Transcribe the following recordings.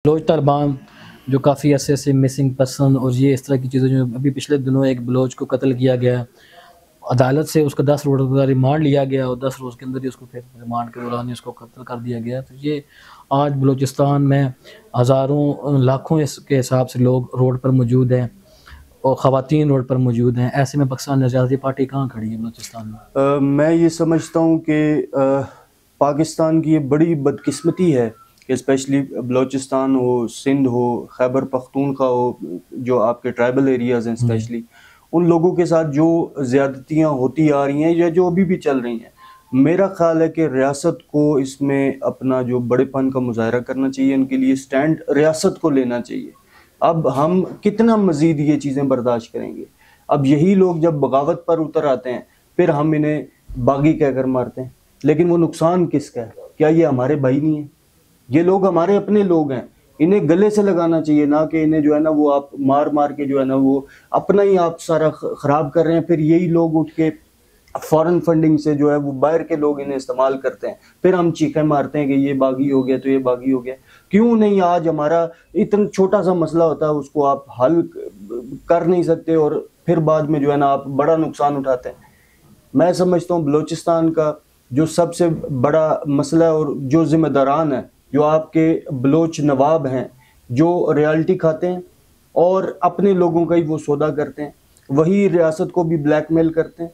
بلوچ طالبان جو کافی عرصے سے مسنگ پرسن اور یہ اس طرح کی چیزیں، جو ابھی پچھلے دنوں ایک بلوچ کو قتل کیا گیا، عدالت سے اس کا 10 روز کا ریمانڈ لیا گیا اور 10 روز کے اندر ہی اس کو پھر ریمانڈ کے دوران ہی اس کو قتل کر دیا گیا. تو یہ آج بلوچستان میں ہزاروں لاکھوں کے حساب سے لوگ روڈ پر موجود ہیں اور خواتین روڈ پر موجود ہیں. ایسے میں پاکستان آزادی پارٹی کہاں کھڑی ہے بلوچستان میں؟ میں یہ سمجھتا ہوں کہ پاکستان کی یہ بڑی بدقسمتی ہے کہ اسپیشلی بلوچستان ہو، سندھ ہو، خیبر پختونخوا ہو، جو آپ کے ٹرائبل ایریاز ہیں اسپیشلی، ان لوگوں کے ساتھ جو زیادتیاں ہوتی آ رہی ہیں یا جو ابھی بھی چل رہی ہیں. میرا خیال ہے کہ ریاست کو اس میں اپنا جو بڑے پن کا مظاہرہ کرنا چاہیے، ان کے لیے سٹینڈ ریاست کو لینا چاہیے. اب ہم کتنا مزید یہ چیزیں برداشت کریں گے؟ اب یہی لوگ جب بغاوت پر اتر آتے ہیں پھر ہم انہیں باغی کہہ کر مارتے ہیں، لیکن وہ نقصان کس کا ہے؟ کیا یہ ہمارے بھائی نہیں ہیں؟ یہ لوگ ہمارے اپنے لوگ ہیں، انہیں گلے سے لگانا چاہیے، نہ کہ انہیں جو ہے نا وہ آپ مار مار کے جو ہے نا وہ اپنا ہی آپ سارا خراب کر رہے ہیں. پھر یہی لوگ اٹھ کے فورن فنڈنگ سے جو ہے وہ باہر کے لوگ انہیں استعمال کرتے ہیں، پھر ہم چیخیں مارتے ہیں کہ یہ باغی ہو گیا تو یہ باغی ہو گیا. کیوں نہیں آج ہمارا اتنا چھوٹا سا مسئلہ ہوتا ہے اس کو آپ حل کر نہیں سکتے اور پھر بعد میں جو ہے نا آپ بڑا نقصان اٹھاتے ہیں. میں سمجھتا ہوں بلوچستان کا جو سب سے بڑا مسئلہ اور جو ذمہ داران ہے، جو آپ کے بلوچ نواب ہیں، جو ریالٹی کھاتے ہیں اور اپنے لوگوں کا ہی وہ سودا کرتے ہیں، وہی ریاست کو بھی بلیک میل کرتے ہیں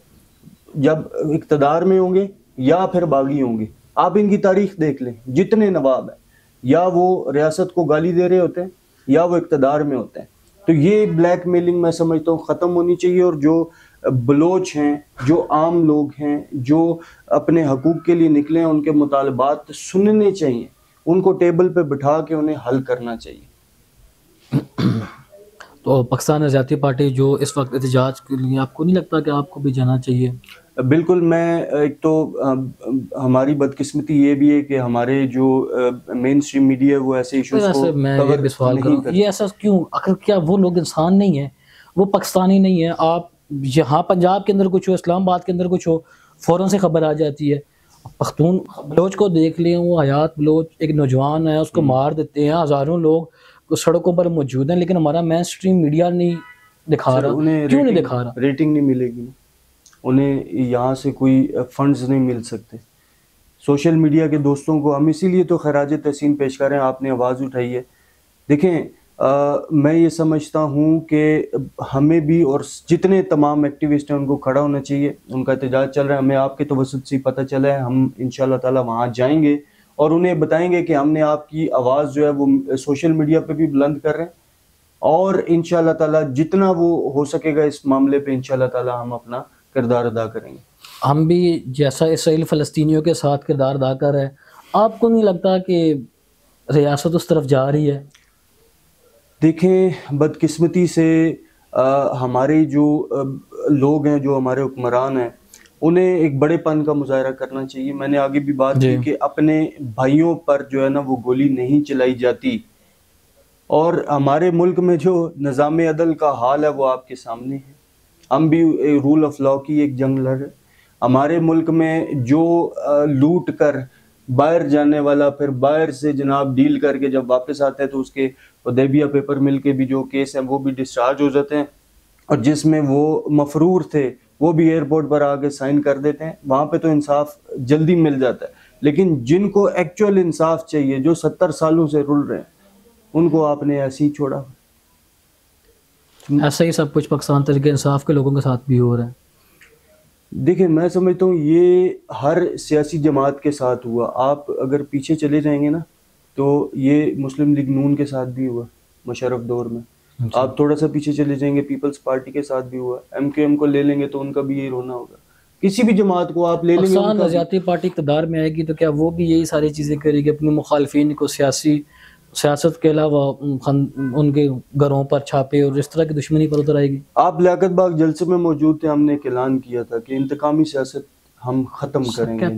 جب اقتدار میں ہوں گے یا پھر باغی ہوں گے. آپ ان کی تاریخ دیکھ لیں، جتنے نواب ہیں یا وہ ریاست کو گالی دے رہے ہوتے ہیں یا وہ اقتدار میں ہوتے ہیں. تو یہ بلیک میلنگ میں سمجھتا ہوں ختم ہونی چاہیے، اور جو بلوچ ہیں، جو عام لوگ ہیں، جو اپنے حقوق کے لیے نکلے ہیں، ان کے مطالبات سننے چاہیے، ان کو ٹیبل پہ بٹھا کے انہیں حل کرنا چاہیے. تو پاکستان آزادی پارٹی جو اس وقت احتجاج کے لیے، آپ کو نہیں لگتا کہ آپ کو بھی جانا چاہیے؟ بالکل. میں ایک تو ہماری بدقسمتی یہ بھی ہے کہ ہمارے جو مین اسٹریم میڈیا ہے وہ ایسے ایشوز کو میں یہ بھی سوال کروں، یہ ایسا کیوں؟ آخر کیا وہ لوگ انسان نہیں ہیں؟ وہ پاکستانی نہیں ہیں؟ آپ یہاں پنجاب کے اندر کچھ ہو، اسلام آباد کے اندر کچھ ہو، فوراً سے خبر آ جاتی ہے. پختون بلوچ کو دیکھ لیں، وہ حیات بلوچ ایک نوجوان ہے، اس کو مار دیتے ہیں، ہزاروں لوگ سڑکوں پر موجود ہیں، لیکن ہمارا مین اسٹریم میڈیا نہیں دکھا رہا. کیوں نہیں دکھا رہا؟ ریٹنگ نہیں ملے گی، انہیں یہاں سے کوئی فنڈز نہیں مل سکتے. سوشل میڈیا کے دوستوں کو ہم اسی لیے تو خراج تحسین پیش کر رہے ہیں. آپ نے آواز اٹھائی ہے. دیکھیں، میں یہ سمجھتا ہوں کہ ہمیں بھی اور جتنے تمام ایکٹیوسٹ ہیں ان کو کھڑا ہونا چاہیے. ان کا احتجاج چل رہا ہے، ہمیں آپ کے توسط سے پتہ چلا ہے. ہم انشاءاللہ تعالی وہاں جائیں گے اور انہیں بتائیں گے کہ ہم نے آپ کی آواز جو ہے وہ سوشل میڈیا پہ بھی بلند کر رہے ہیں، اور انشاءاللہ تعالی جتنا وہ ہو سکے گا اس معاملے پہ انشاءاللہ تعالی ہم اپنا کردار ادا کریں گے. ہم بھی جیسا اسرائیل فلسطینیوں کے ساتھ کردار ادا کر رہے ہیں. آپ کو نہیں لگتا کہ ریاست اس طرف جا رہی ہے؟ دیکھیں، بدقسمتی سے ہمارے جو لوگ ہیں، جو ہمارے حکمران ہیں، انہیں ایک بڑے پن کا مظاہرہ کرنا چاہیے. میں نے آگے بھی بات کی کہ اپنے بھائیوں پر جو ہے نا وہ گولی نہیں چلائی جاتی. اور ہمارے ملک میں جو نظام عدل کا حال ہے وہ آپ کے سامنے ہے. ہم بھی رول آف لا کی ایک جنگ لڑ رہے. ہمارے ملک میں جو لوٹ کر باہر جانے والا پھر باہر سے جناب ڈیل کر کے جب واپس آتے ہیں تو اس کے حدیبیہ پیپر مل کے بھی جو کیس ہیں وہ بھی ڈسچارج ہو جاتے ہیں، اور جس میں وہ مفرور تھے وہ بھی ایئرپورٹ پر آ کے سائن کر دیتے ہیں. وہاں پہ تو انصاف جلدی مل جاتا ہے. لیکن جن کو ایکچوئل انصاف چاہیے، جو 70 سالوں سے رل رہے ہیں، ان کو آپ نے ایسے ہی چھوڑا. ایسا ہی سب کچھ پاکستان تحریک انصاف کے لوگوں کے ساتھ بھی ہو رہا ہے. دیکھیں، میں سمجھتا ہوں یہ ہر سیاسی جماعت کے ساتھ ہوا. آپ اگر پیچھے چلے جائیں گے نا تو یہ مسلم لیگ نون کے ساتھ بھی ہوا مشرف دور میں. آپ تھوڑا سا پیچھے چلے جائیں گے، پیپلز پارٹی کے ساتھ بھی ہوا. ایم کیو ایم کو لے لیں گے تو ان کا بھی یہی رونا ہوگا. کسی بھی جماعت کو آپ لے لیں گے. پاکستان آزادی پارٹی اقتدار میں آئے گی تو کیا وہ بھی یہی ساری چیزیں کرے گی؟ اپنے مخالفین کو سیاست کے علاوہ ان کے گھروں پر چھاپے اور اس طرح کی دشمنی پر اتر آئے گی؟ آپ لیاقت باغ جلسے میں موجود تھے، ہم نے ایک اعلان کیا تھا کہ انتقامی سیاست ہم ختم کریں گے.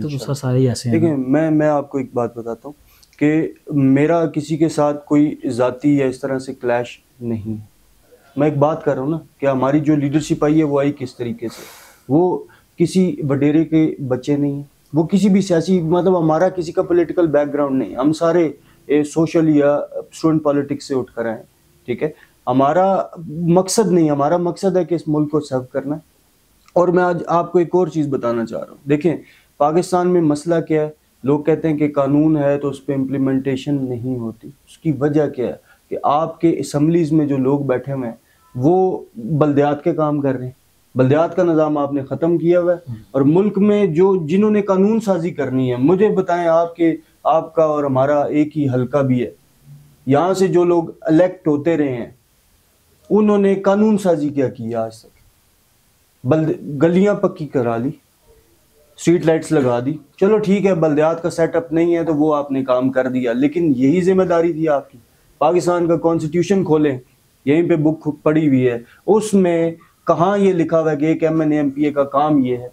دیکھیں، میں آپ کو ایک بات بتاتا ہوں کہ میرا کسی کے ساتھ کوئی ذاتی یا اس طرح سے کلیش نہیں. میں ایک بات کر رہا ہوں نا کہ ہماری جو لیڈرشپ آئی ہے وہ آئی کس طریقے سے. وہ کسی وڈیرے کے بچے نہیں ہیں، وہ کسی بھی سیاسی مطلب ہمارا کسی کا پولیٹیکل بیک گراؤنڈ نہیں. ہم سارے سوشل یا اسٹوڈنٹ پالیٹکس سے اٹھ کر آئیں. ٹھیک ہے, ہمارا مقصد نہیں, ہمارا مقصد ہے کہ اس ملک کو سرو کرنا ہے. اور میں آج آپ کو ایک اور چیز بتانا چاہ رہا ہوں. دیکھیں پاکستان میں مسئلہ کیا ہے, لوگ کہتے ہیں کہ قانون ہے تو اس پہ امپلیمنٹیشن نہیں ہوتی. اس کی وجہ کیا ہے کہ آپ کے اسمبلیز میں جو لوگ بیٹھے ہوئے ہیں وہ بلدیات کے کام کر رہے ہیں. بلدیات کا نظام آپ نے ختم کیا ہوا ہے, اور ملک میں جنہوں نے قانون سازی کرنی ہے, مجھے بتائیں آپ کا اور ہمارا ایک ہی حلقہ بھی ہے, یہاں سے جو لوگ الیکٹ ہوتے رہے ہیں انہوں نے قانون سازی کیا کی آج تک؟ گلیاں پکی کرا لی, اسٹریٹ لائٹس لگا دی, چلو ٹھیک ہے بلدیات کا سیٹ اپ نہیں ہے تو وہ آپ نے کام کر دیا, لیکن یہی ذمہ داری تھی آپ کی. پاکستان کا کانسٹیٹیوشن کھولیں, یہیں پہ بک پڑی ہوئی ہے, اس میں کہاں یہ لکھا ہوا ہے کہ ایک MNA-MPA کا کام یہ ہے؟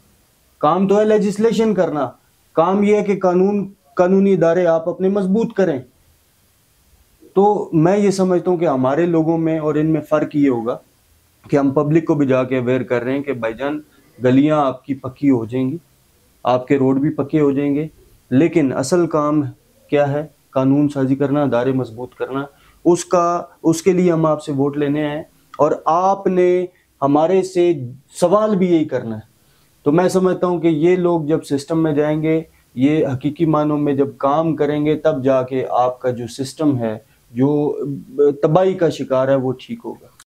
کام تو ہے لیجسلیشن کرنا, کام یہ ہے کہ قانونی ادارے آپ اپنے مضبوط کریں. تو میں یہ سمجھتا ہوں کہ ہمارے لوگوں میں اور ان میں فرق یہ ہوگا کہ ہم پبلک کو بھی جا کے اویئر کر رہے ہیں کہ بھائی جان گلیاں آپ کی پکی ہو جائیں گی, آپ کے روڈ بھی پکے ہو جائیں گے, لیکن اصل کام کیا ہے؟ قانون سازی کرنا, ادارے مضبوط کرنا. اس کے لیے ہم آپ سے ووٹ لینے ہیں, اور آپ نے ہمارے سے سوال بھی یہی کرنا ہے. تو میں سمجھتا ہوں کہ یہ لوگ جب سسٹم میں جائیں گے, یہ حقیقی معنوں میں جب کام کریں گے, تب جا کے آپ کا جو سسٹم ہے جو تباہی کا شکار ہے وہ ٹھیک ہوگا.